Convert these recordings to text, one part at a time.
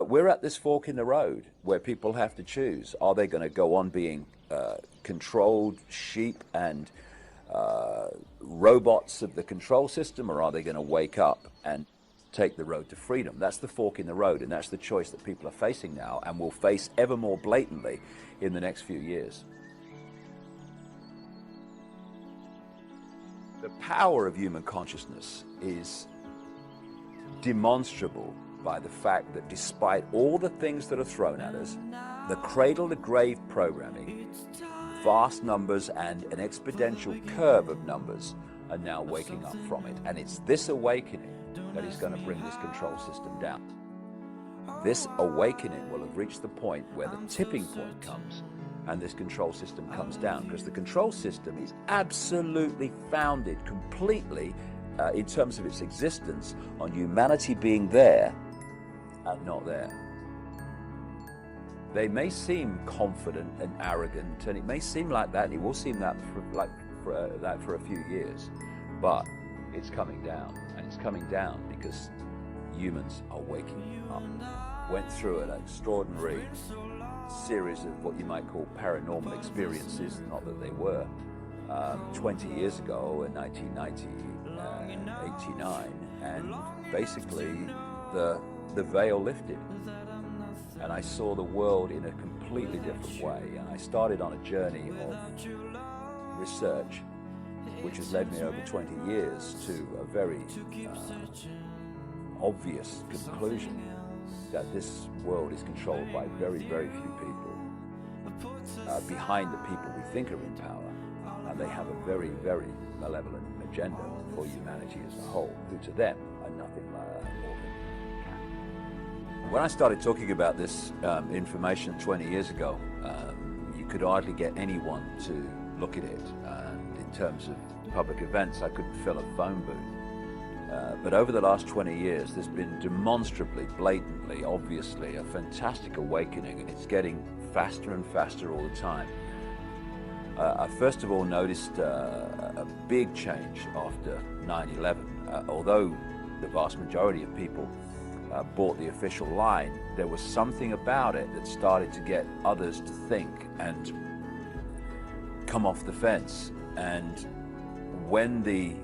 we're at this fork in the road where people have to choose. Are they going to go on being controlled sheep and robots of the control system, or are they going to wake up and take the road to freedom? That's the fork in the road, and that's the choice that people are facing now and will face ever more blatantly in the next few years. The power of human consciousness is demonstrable by the fact that despite all the things that are thrown at us, the cradle-to-grave programming, vast numbers and an exponential curve of numbers are now waking up from it. And it's this awakening that is going to bring this control system down. This awakening will have reached the point where the tipping point comes and this control system comes down, because the control system is absolutely founded completely in terms of its existence on humanity being there and not there. They may seem confident and arrogant, and it may seem like that, and it will seem that for a few years, but it's coming down, and it's coming down because humans are waking up. Went through an extraordinary series of what you might call paranormal experiences, not that they were, 20 years ago in 1989, and basically the veil lifted, and I saw the world in a completely different way, and I started on a journey of research which has led me over 20 years to a very obvious conclusion that this world is controlled by very, very few people behind the people we think are in power, and they have a very, very malevolent agenda for humanity as a whole, who to them are nothing more than cats. When I started talking about this information 20 years ago, you could hardly get anyone to look at it, and in terms of public events I couldn't fill a phone booth. But over the last 20 years, there's been demonstrably, blatantly, obviously, a fantastic awakening, and it's getting faster and faster all the time. I first of all noticed a big change after 9/11. Although the vast majority of people bought the official line, there was something about it that started to get others to think and come off the fence. And when the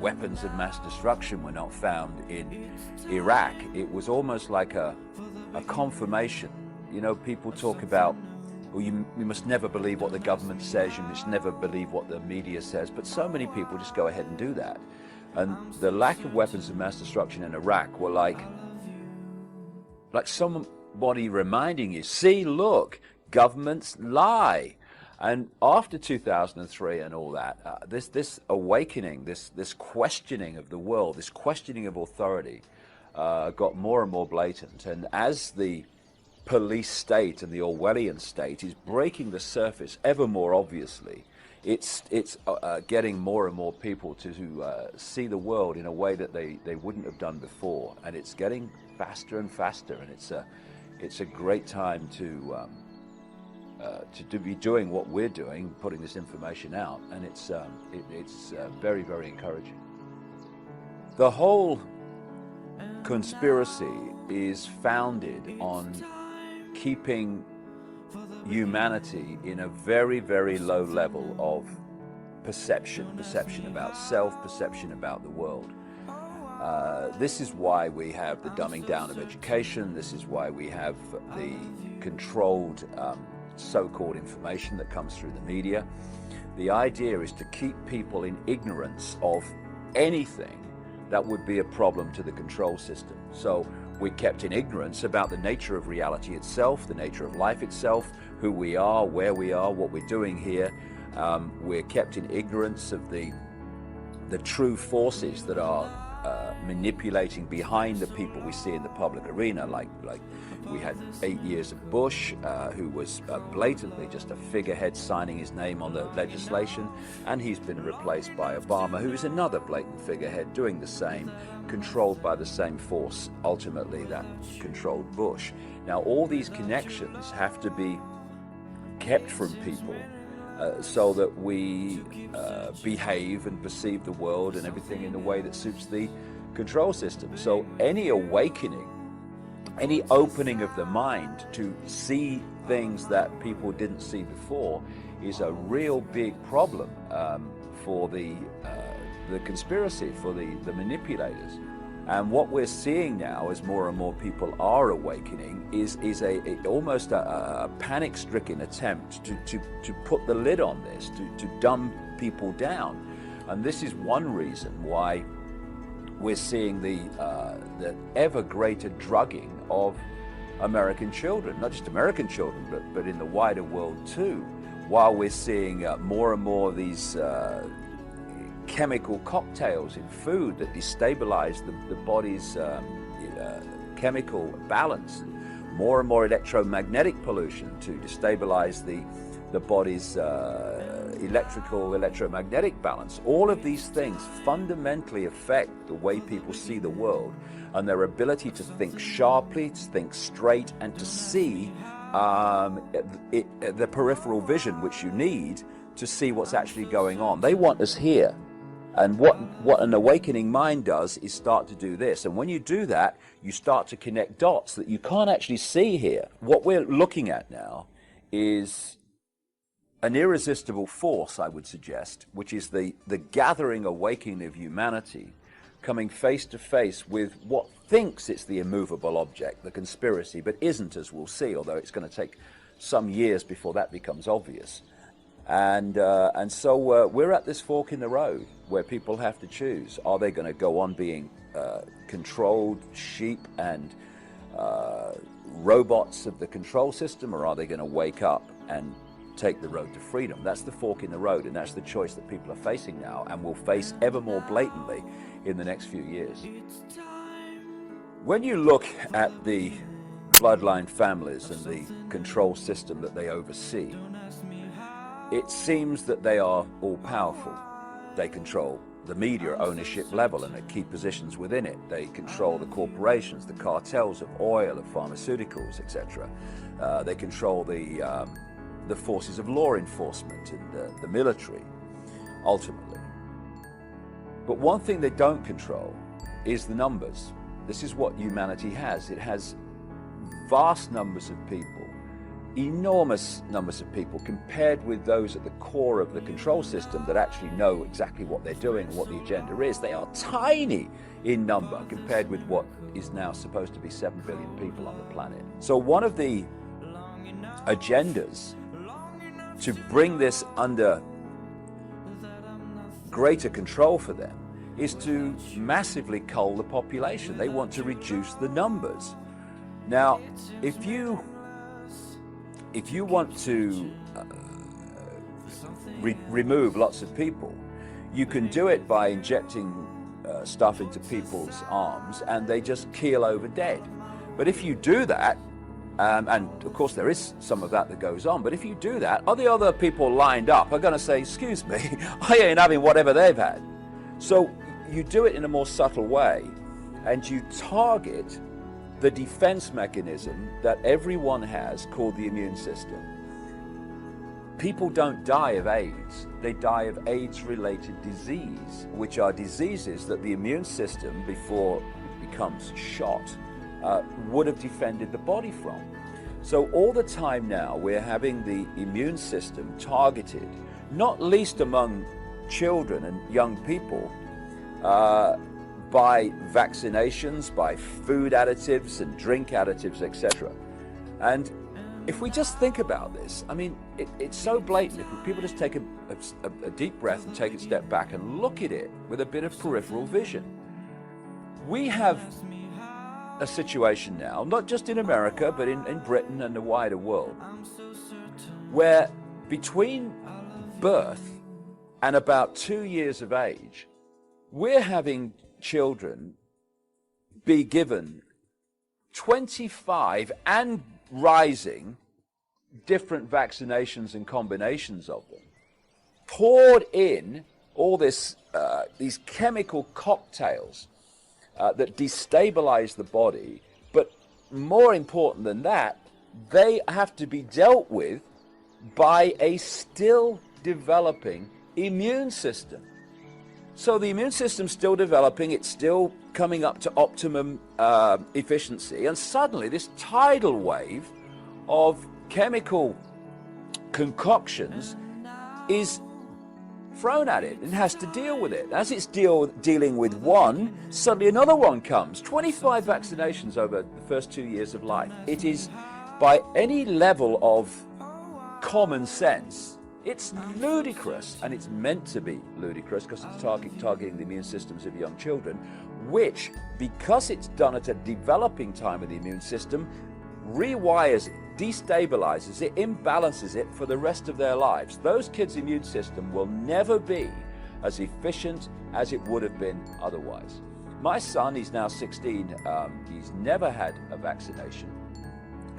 weapons of mass destruction were not found in Iraq, it was almost like a confirmation. You know, people talk about, well, you must never believe what the government says, you must never believe what the media says, but so many people just go ahead and do that. And the lack of weapons of mass destruction in Iraq were like somebody reminding you, see, look, governments lie. And after 2003 and all that, this awakening, this questioning of the world, this questioning of authority got more and more blatant. And as the police state and the Orwellian state is breaking the surface ever more obviously, it's getting more and more people to see the world in a way that they wouldn't have done before. And it's getting faster and faster, and it's a great time to be doing what we're doing, putting this information out, and it's very, very encouraging. The whole conspiracy is founded on keeping humanity in a very, very low level of perception about self, perception about the world. This is why we have the dumbing down of education. This is why we have the controlled so-called information that comes through the media. The idea is to keep people in ignorance of anything that would be a problem to the control system. So we're kept in ignorance about the nature of reality itself, the nature of life itself, who we are, where we are, what we're doing here. We're kept in ignorance of the true forces that are manipulating behind the people we see in the public arena, like we had 8 years of Bush, who was blatantly just a figurehead signing his name on the legislation, and he's been replaced by Obama, who is another blatant figurehead doing the same, controlled by the same force ultimately that controlled Bush. Now all these connections have to be kept from people so that we behave and perceive the world and everything in a way that suits the control system. So any awakening any opening of the mind to see things that people didn't see before is a real big problem for the conspiracy, for the manipulators. And what we're seeing now, as more and more people are awakening, is almost a panic-stricken attempt to put the lid on this, to dumb people down. And this is one reason why we're seeing the ever greater drugging of American children, not just American children, but in the wider world too, while we're seeing more and more of these chemical cocktails in food that destabilize the body's chemical balance, more and more electromagnetic pollution to destabilize the body's electromagnetic balance. All of these things fundamentally affect the way people see the world and their ability to think sharply, to think straight, and to see the peripheral vision which you need to see what's actually going on. They want us here. And what an awakening mind does is start to do this. And when you do that, you start to connect dots that you can't actually see here. What we're looking at now is an irresistible force, I would suggest, which is the gathering awakening of humanity coming face to face with what thinks it's the immovable object, the conspiracy, but isn't, as we'll see, although it's going to take some years before that becomes obvious. And so we're at this fork in the road where people have to choose. Are they going to go on being controlled sheep and robots of the control system, or are they going to wake up and take the road to freedom? That's the fork in the road, and that's the choice that people are facing now and will face ever more blatantly in the next few years. When you look at the bloodline families and the control system that they oversee, it seems that they are all powerful. They control the media ownership level and at key positions within it. They control the corporations, the cartels of oil, of pharmaceuticals, etc. They control the forces of law enforcement and the military, ultimately. But one thing they don't control is the numbers. This is what humanity has. It has vast numbers of people, enormous numbers of people compared with those at the core of the control system that actually know exactly what they're doing and what the agenda is. They are tiny in number compared with what is now supposed to be 7 billion people on the planet. So one of the agendas to bring this under greater control for them is to massively cull the population. They want to reduce the numbers. Now, if you want to remove lots of people, you can do it by injecting stuff into people's arms and they just keel over dead. But if you do that, and of course there is some of that goes on, but if you do that, all the other people lined up are going to say, excuse me, I ain't having whatever they've had. So you do it in a more subtle way, and you target the defense mechanism that everyone has, called the immune system. People don't die of AIDS, they die of AIDS-related disease, which are diseases that the immune system, before it becomes shot, would have defended the body from. So all the time now we're having the immune system targeted, not least among children and young people, by vaccinations, by food additives and drink additives, etc. And if we just think about this, I mean, it's so blatant. If people just take a deep breath and take a step back and look at it with a bit of peripheral vision. We have a situation now, not just in America, but in Britain and the wider world, where between birth and about 2 years of age, we're having children be given 25 and rising different vaccinations and combinations of them, poured in all this, these chemical cocktails that destabilize the body, but more important than that, they have to be dealt with by a still developing immune system. So the immune system's still developing, it's still coming up to optimum efficiency, and suddenly this tidal wave of chemical concoctions is thrown at it. It has to deal with it. As it's dealing with one, suddenly another one comes. 25 vaccinations over the first 2 years of life. It is, by any level of common sense, it's ludicrous, and it's meant to be ludicrous because it's targeting the immune systems of young children, which, because it's done at a developing time of the immune system, rewires it, destabilizes it, imbalances it for the rest of their lives. Those kids' immune system will never be as efficient as it would have been otherwise. My son, he's now 16, he's never had a vaccination.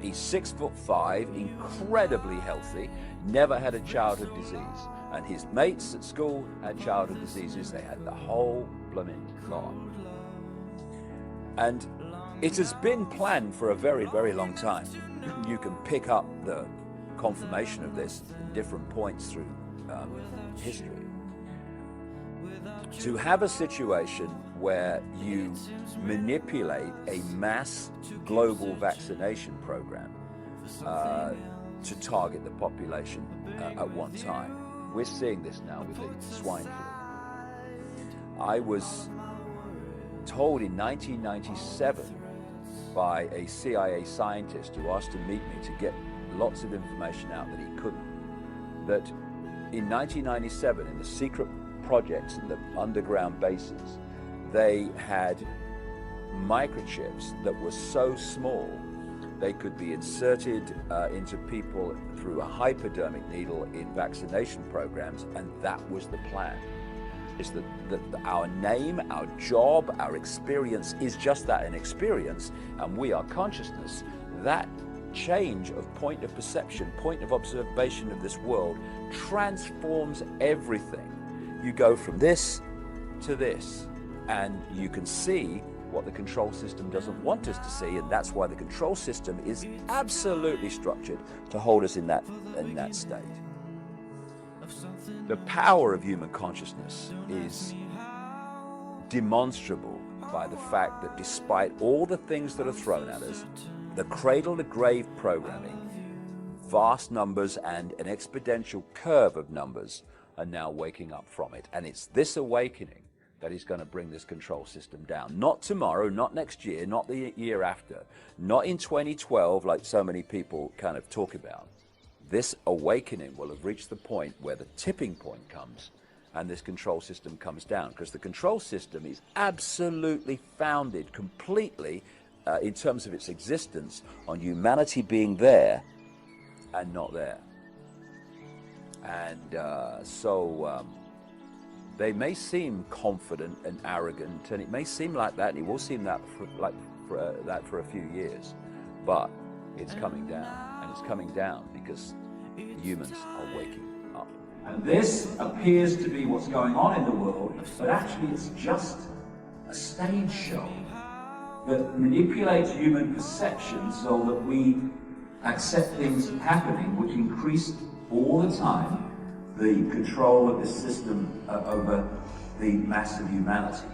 He's 6'5", incredibly healthy, never had a childhood disease. And his mates at school had childhood diseases. They had the whole blooming lot. And it has been planned for a very, very long time. You can pick up the confirmation of this in different points through history. To have a situation where you manipulate a mass global vaccination program to target the population at one time. We're seeing this now with the swine flu. I was told in 1997 by a CIA scientist who asked to meet me to get lots of information out that he couldn't, that in 1997 in the secret projects and the underground bases, they had microchips that were so small they could be inserted into people through a hypodermic needle in vaccination programs, and that was the plan. Is that our name, our job, our experience is just that, an experience, and we are consciousness. That change of point of perception, point of observation of this world transforms everything. You go from this to this, and you can see what the control system doesn't want us to see, and that's why the control system is absolutely structured to hold us in that state. The power of human consciousness is demonstrable by the fact that despite all the things that are thrown at us, the cradle-to-grave programming, vast numbers and an exponential curve of numbers are now waking up from it. And it's this awakening that is going to bring this control system down. Not tomorrow, not next year, not the year after, not in 2012 like so many people kind of talk about. This awakening will have reached the point where the tipping point comes and this control system comes down, because the control system is absolutely founded completely in terms of its existence on humanity being there and not there. And they may seem confident and arrogant, and it may seem like that, and it will seem that for a few years, but it's coming down, and it's coming down because humans are waking up. And this appears to be what's going on in the world, but actually it's just a stage show that manipulates human perception so that we accept things happening, which increase all the time the control of this system over the mass of humanity.